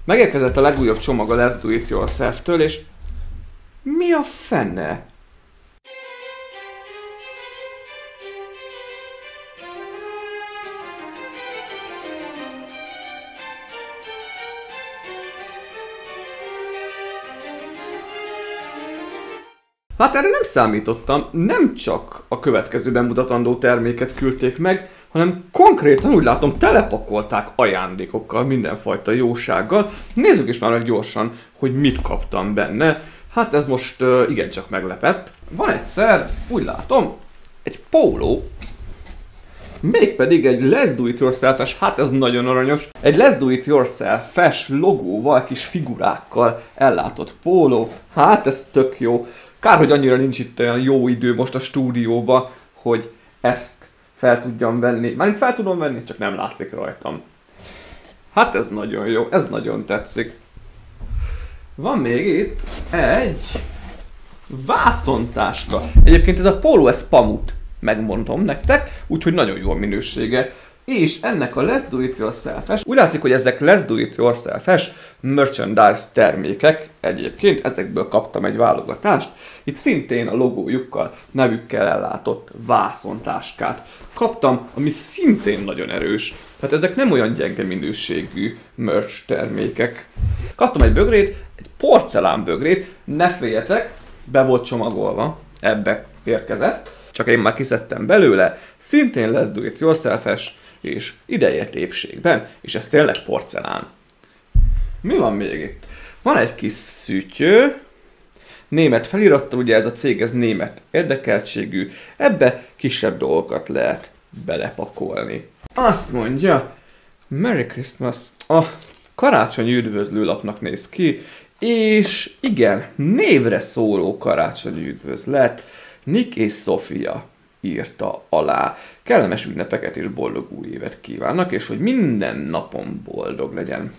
Megérkezett a legújabb csomag a Let's Do It Yourself-től, és mi a fene? Hát erre nem számítottam, nem csak a következő bemutatandó terméket küldték meg, hanem konkrétan úgy látom telepakolták ajándékokkal, mindenfajta jósággal. Nézzük is már meg gyorsan, hogy mit kaptam benne. Hát ez most igencsak meglepett. Van egyszer, úgy látom, egy póló, mégpedig egy Let's Do It Yourself-es, hát ez nagyon aranyos, egy Let's Do It Yourself-es logóval, kis figurákkal ellátott póló, hát ez tök jó. Kár, hogy annyira nincs itt olyan jó idő most a stúdióba, hogy ezt fel tudjam venni. Mármint fel tudom venni, csak nem látszik rajtam. Hát ez nagyon jó, ez nagyon tetszik. Van még itt egy vászontáska. Egyébként ez a póló, ez pamut, megmondom nektek, úgyhogy nagyon jó a minősége. És ennek a Let's Do It Yourself-es, úgy látszik, hogy ezek Let's Do It Yourself-es merchandise termékek, egyébként ezekből kaptam egy válogatást. Itt szintén a logójukkal, nevükkel ellátott vászontáskát kaptam, ami szintén nagyon erős. Tehát ezek nem olyan gyenge minőségű merch termékek. Kaptam egy bögrét, egy porcelán bögrét, ne féljetek, be volt csomagolva, ebbe érkezett, csak én már kiszedtem belőle, szintén Let's Do It Yourself-es, és ideje épségben, és ez tényleg porcelán. Mi van még itt? Van egy kis szűtyő, német felirattal, ugye ez a cég, ez német érdekeltségű, ebbe kisebb dolgokat lehet belepakolni. Azt mondja, Merry Christmas, a karácsonyi üdvözlőlapnak néz ki, és igen, névre szóló karácsonyi üdvözlet, Nick és Sofia írta alá. Kellemes ünnepeket és boldog új évet kívánnak, és hogy minden napon boldog legyen.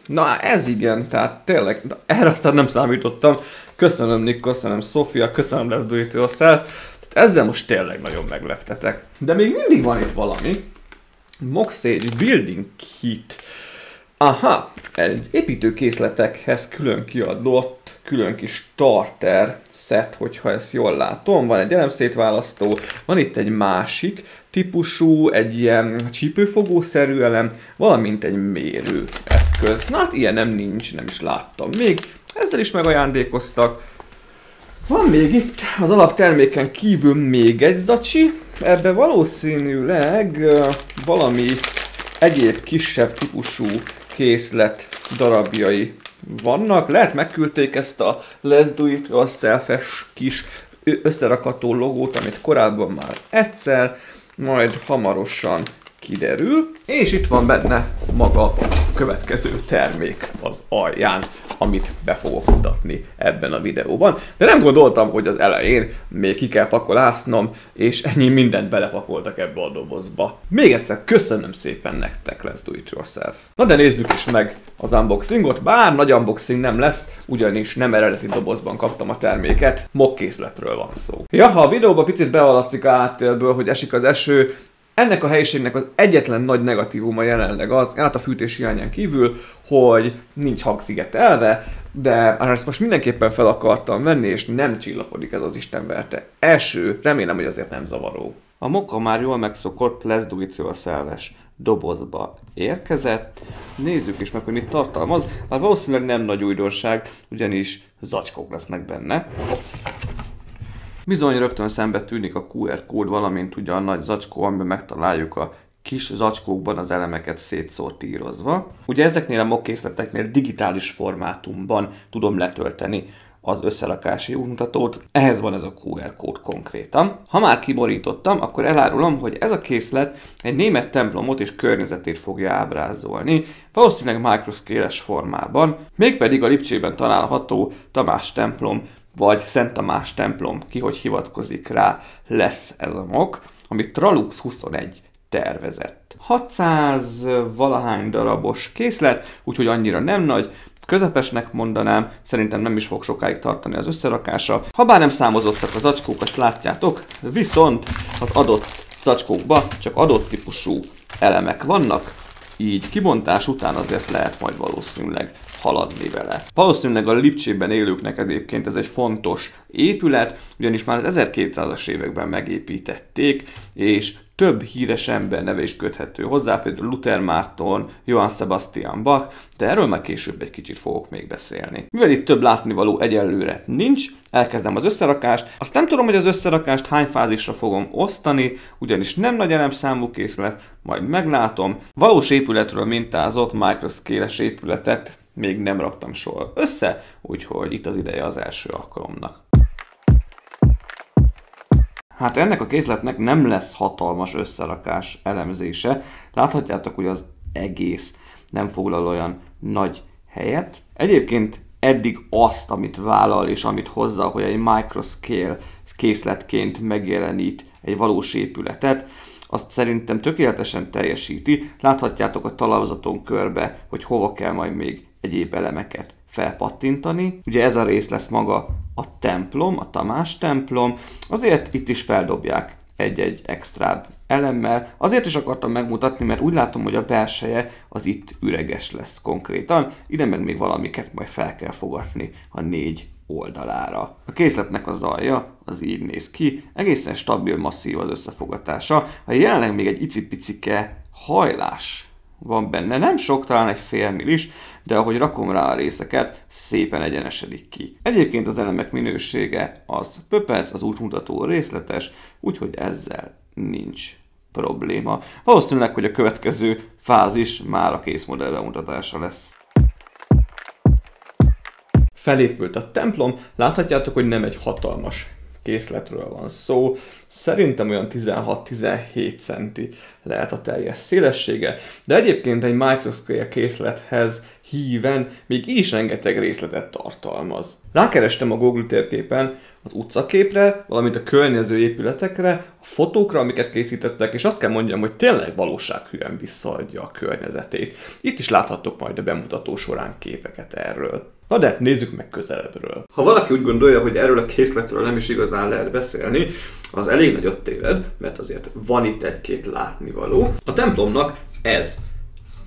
Na ez igen, tehát tényleg, erre aztán nem számítottam. Köszönöm Nick, köszönöm Sofia, köszönöm Let's Do It Yourself. Ezzel most tényleg nagyon megleptetek. De még mindig van itt valami. Moxage Building Kit. Aha, egy építőkészletekhez külön kiadott, külön kis starter set, hogyha ezt jól látom. Van egy elemszétválasztó, van itt egy másik típusú, egy ilyen csípőfogószerű elem, valamint egy mérő eszköz. Na hát ilyenem nincs, nem is láttam még. Ezzel is megajándékoztak. Van még itt az alapterméken kívül még egy zacsi. Ebben valószínűleg valami egyéb kisebb típusú készlet darabjai vannak. Lehet megküldték ezt a Let's Do It Yourself-es kis összerakható logót, amit korábban már egyszer, majd hamarosan kiderül. És itt van benne maga a következő termék az alján, amit be fogok mutatni ebben a videóban. De nem gondoltam, hogy az elején még ki kell pakolásznom, és ennyi mindent belepakoltak ebbe a dobozba. Még egyszer köszönöm szépen nektek, Let's Do It Yourself. Na de nézzük is meg az unboxingot, bár nagy unboxing nem lesz, ugyanis nem eredeti dobozban kaptam a terméket, mockkészletről van szó. Ja, ha a videóban picit behallatszik a háttérről, hogy esik az eső, ennek a helyiségnek az egyetlen nagy negatívuma jelenleg az, át a fűtés hiányán kívül, hogy nincs hangszigetelve, de ezt most mindenképpen fel akartam venni, és nem csillapodik ez az istenverte eső, remélem, hogy azért nem zavaró. A mokka már jól megszokott Let's Do It Yourself-es dobozba érkezett. Nézzük is meg, hogy mit tartalmaz. Hát valószínűleg nem nagy újdonság, ugyanis zacskók lesznek benne. Bizony rögtön szembe tűnik a QR kód, valamint ugye a nagy zacskó, amiben megtaláljuk a kis zacskókban az elemeket szétszortírozva. Ugye ezeknél a mockkészleteknél digitális formátumban tudom letölteni az összerakási útmutatót, ehhez van ez a QR kód konkrétan. Ha már kiborítottam, akkor elárulom, hogy ez a készlet egy német templomot és környezetét fogja ábrázolni, valószínűleg microscale-es formában, mégpedig a Lipcsében található Tamás templom vagy Szent Tamás templom, ki hogy hivatkozik rá, lesz ez a mock, amit Tralux 21 tervezett. 600 valahány darabos készlet, úgyhogy annyira nem nagy, közepesnek mondanám, szerintem nem is fog sokáig tartani az összerakása. Habár nem számozottak a zacskók, azt látjátok, viszont az adott zacskókban csak adott típusú elemek vannak, így kibontás után azért lehet majd valószínűleg haladni vele. Valószínűleg a Lipcsében élőknek egyébként ez egy fontos épület, ugyanis már az 1200-as években megépítették, és több híres ember neve is köthető hozzá, például Luther Márton, Johann Sebastian Bach, de erről már később egy kicsit fogok még beszélni. Mivel itt több látnivaló egyelőre nincs, elkezdem az összerakást. Azt nem tudom, hogy az összerakást hány fázisra fogom osztani, ugyanis nem nagy elemszámú készlet, majd meglátom. Valós épületről mintázott microscale-es épületet még nem raktam soha össze, úgyhogy itt az ideje az első alkalomnak. Hát ennek a készletnek nem lesz hatalmas összerakás elemzése. Láthatjátok, hogy az egész nem foglal olyan nagy helyet. Egyébként eddig azt, amit vállal és amit hozza, hogy egy microscale készletként megjelenít egy valós épületet, azt szerintem tökéletesen teljesíti. Láthatjátok a talajazaton körbe, hogy hova kell majd még egyéb elemeket felpattintani. Ugye ez a rész lesz maga a templom, a Tamás templom, azért itt is feldobják egy-egy extrább elemmel. Azért is akartam megmutatni, mert úgy látom, hogy a belseje az itt üreges lesz konkrétan. Ide meg még valamiket majd fel kell fogatni a 4 oldalára. A készletnek az alja az így néz ki, egészen stabil, masszív az összefogatása. A jelenleg még egy icipicike hajlás van benne, nem sok, talán egy fél millis, de ahogy rakom rá a részeket, szépen egyenesedik ki. Egyébként az elemek minősége az pöpec, az útmutató részletes, úgyhogy ezzel nincs probléma. Valószínűleg, hogy a következő fázis már a készmodell bemutatása lesz. Felépült a templom, láthatjátok, hogy nem egy hatalmas készletről van szó. Szerintem olyan 16-17 centi lehet a teljes szélessége, de egyébként egy microscale készlethez híven még így is rengeteg részletet tartalmaz. Rákerestem a Google térképen az utcaképre, valamint a környező épületekre, a fotókra, amiket készítettek, és azt kell mondjam, hogy tényleg valósághűen visszaadja a környezetét. Itt is láthattok majd a bemutató során képeket erről. Na de nézzük meg közelebbről. Ha valaki úgy gondolja, hogy erről a készletről nem is igazán lehet beszélni, az elég nagyot téved, mert azért van itt egy-két látnivaló. A templomnak ez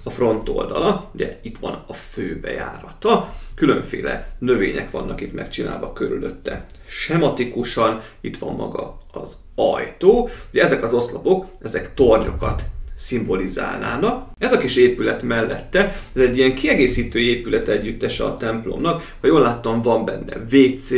a front oldala, ugye itt van a főbejárata, különféle növények vannak itt megcsinálva körülötte. Sematikusan itt van maga az ajtó, ugye ezek az oszlopok, ezek tornyokat szimbolizálnának. Ez a kis épület mellette, ez egy ilyen kiegészítő épület együttese a templomnak. Ha jól láttam, van benne WC,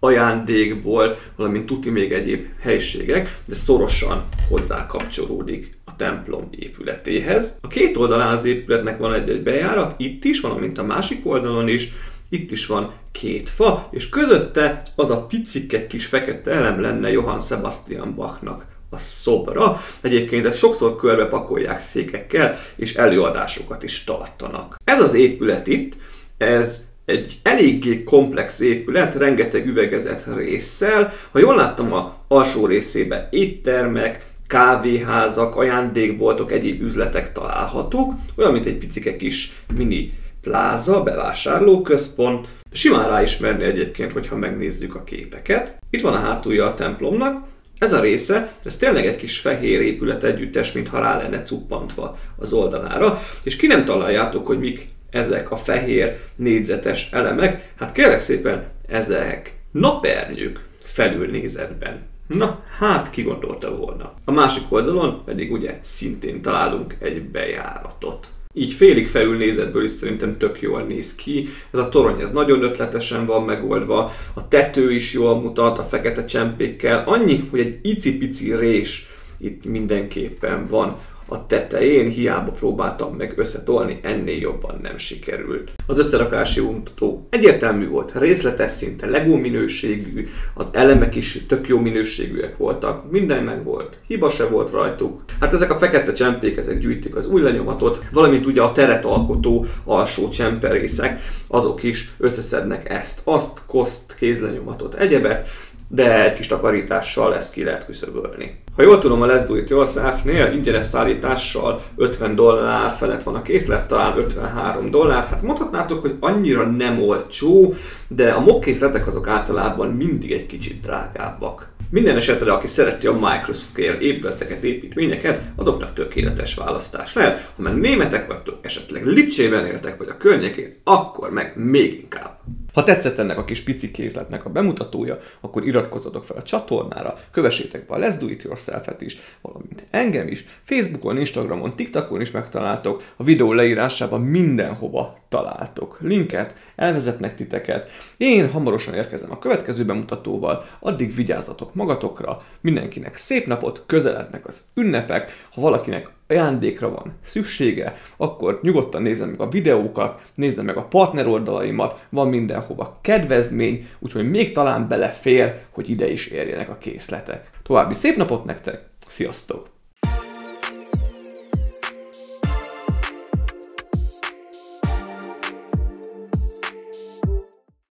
ajándékbolt, valamint tuti még egyéb helyiségek, de szorosan hozzá kapcsolódik a templom épületéhez. A két oldalán az épületnek van egy-egy bejárat, itt is, valamint a másik oldalon is. Itt is van 2 fa, és közötte az a picike kis fekete elem lenne Johann Sebastian Bachnak a szobra. Egyébként ezt sokszor körbe pakolják székekkel, és előadásokat is tartanak. Ez az épület itt, ez egy eléggé komplex épület, rengeteg üvegezett résszel. Ha jól láttam, az alsó részében éttermek, kávéházak, ajándékboltok, egyéb üzletek találhatók, olyan, mint egy picike kis mini pláza, bevásárlóközpont. Simán ráismerni egyébként, hogyha megnézzük a képeket. Itt van a hátulja a templomnak. Ez a része, ez tényleg egy kis fehér épület együttes, mintha rá lenne cuppantva az oldalára, és ki nem találjátok, hogy mik ezek a fehér négyzetes elemek, hát kérlek szépen, ezek napernyők felülnézetben. Na, hát ki gondolta volna. A másik oldalon pedig ugye szintén találunk egy bejáratot. Így félig felülnézetből is szerintem tök jól néz ki. Ez a torony, ez nagyon ötletesen van megoldva, a tető is jól mutat, a fekete csempékkel. Annyi, hogy egy icipici rés itt mindenképpen van a tetején, hiába próbáltam meg összetolni, ennél jobban nem sikerült. Az összerakási útmutató egyértelmű volt, részletes, szinte Lego minőségű, az elemek is tök jó minőségűek voltak, minden meg volt, hiba se volt rajtuk. Hát ezek a fekete csempék, ezek gyűjtik az új lenyomatot, valamint ugye a teret alkotó alsó csemperészek, azok is összeszednek ezt, azt, koszt, kézlenyomatot, egyebet, de egy kis takarítással ezt ki lehet küszöbölni. Ha jól tudom, a Let's Do It Yourself-nél ingyenes szállítással $50 felett van a készlet, talán $53. Hát mondhatnátok, hogy annyira nem olcsó, de a mock készletek azok általában mindig egy kicsit drágábbak. Minden esetre, aki szereti a microscale épületeket, építményeket, azoknak tökéletes választás lehet. Ha meg németek vagytok, esetleg Lipcsében éltek, vagy a környékén, akkor meg még inkább. Ha tetszett ennek a kis pici kézletnek a bemutatója, akkor iratkozzatok fel a csatornára, kövessétek be a Let's Do It Yourself-et is, valamint engem is, Facebookon, Instagramon, TikTokon is megtaláltok, a videó leírásában mindenhova találtok linket, elvezetnek titeket. Én hamarosan érkezem a következő bemutatóval, addig vigyázzatok magatokra, mindenkinek szép napot, közelednek az ünnepek, ha valakinek ajándékra van szüksége, akkor nyugodtan nézze meg a videókat, nézze meg a partner oldalaimat, van mindenhova kedvezmény, úgyhogy még talán belefér, hogy ide is érjenek a készletek. További szép napot nektek, sziasztok!